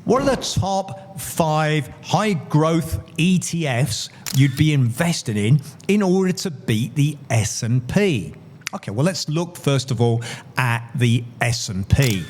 What are the top 5 high growth ETFs you'd be invested in order to beat the S&P? Okay, well, let's look first of all at the S&P.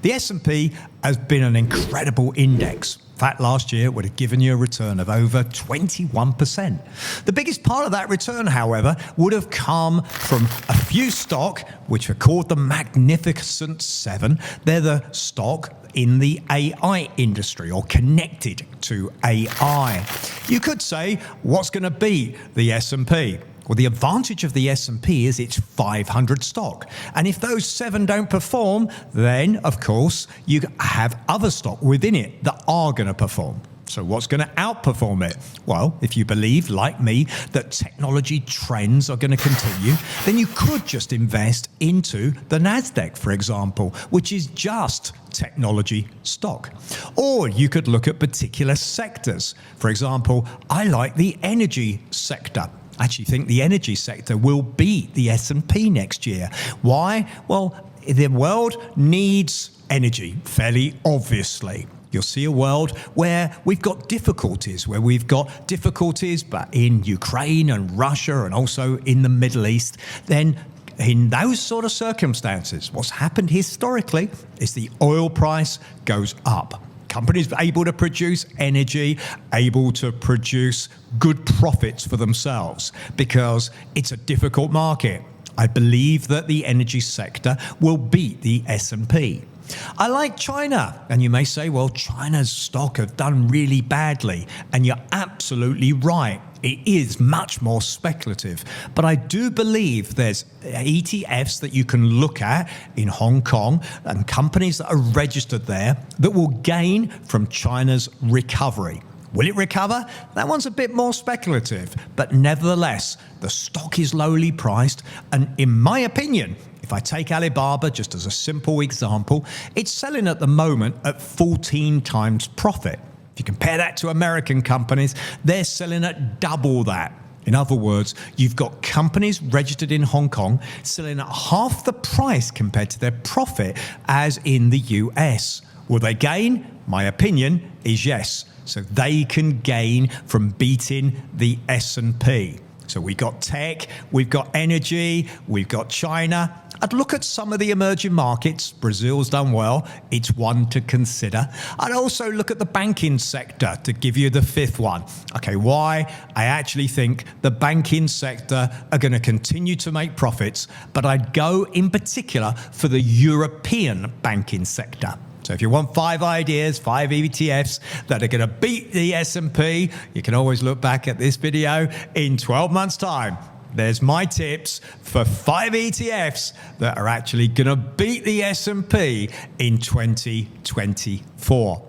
The S&P has been an incredible index. In fact, last year it would have given you a return of over 21%. The biggest part of that return, however, would have come from a few stock, which are called the Magnificent Seven. They're the stock in the AI industry or connected to AI. You could say, what's going to beat the S&P? Well, the advantage of the S&P is it's 500 stock. And if those 7 don't perform, then, of course, you have other stock within it that are going to perform. So what's going to outperform it? Well, if you believe, like me, that technology trends are going to continue, then you could just invest into the NASDAQ, for example, which is just technology stock. Or you could look at particular sectors. For example, I like the energy sector. I actually think the energy sector will beat the S&P next year. Why? Well, the world needs energy, fairly obviously. You'll see a world where we've got difficulties, but in Ukraine and Russia and also in the Middle East. Then in those sort of circumstances, what's happened historically is the oil price goes up. Companies able to produce energy, able to produce good profits for themselves because it's a difficult market. I believe that the energy sector will beat the S&P. I like China. And you may say, well, China's stock have done really badly. And you're absolutely right. It is much more speculative. But I do believe there's ETFs that you can look at in Hong Kong and companies that are registered there that will gain from China's recovery. Will it recover? That one's a bit more speculative. But nevertheless, the stock is lowly priced. And in my opinion, if I take Alibaba just as a simple example, it's selling at the moment at 14 times profit. If you compare that to American companies, they're selling at double that. In other words, you've got companies registered in Hong Kong selling at half the price compared to their profit as in the US. Will they gain? My opinion is yes. So they can gain from beating the S&P. So we've got tech, we've got energy, we've got China. I'd look at some of the emerging markets. Brazil's done well. It's one to consider. I'd also look at the banking sector to give you the 5th one. Okay, why? I actually think the banking sector are going to continue to make profits, but I'd go in particular for the European banking sector. So if you want 5 ideas, 5 ETFs that are going to beat the S&P, you can always look back at this video in 12 months' time. There's my tips for 5 ETFs that are actually going to beat the S&P in 2024.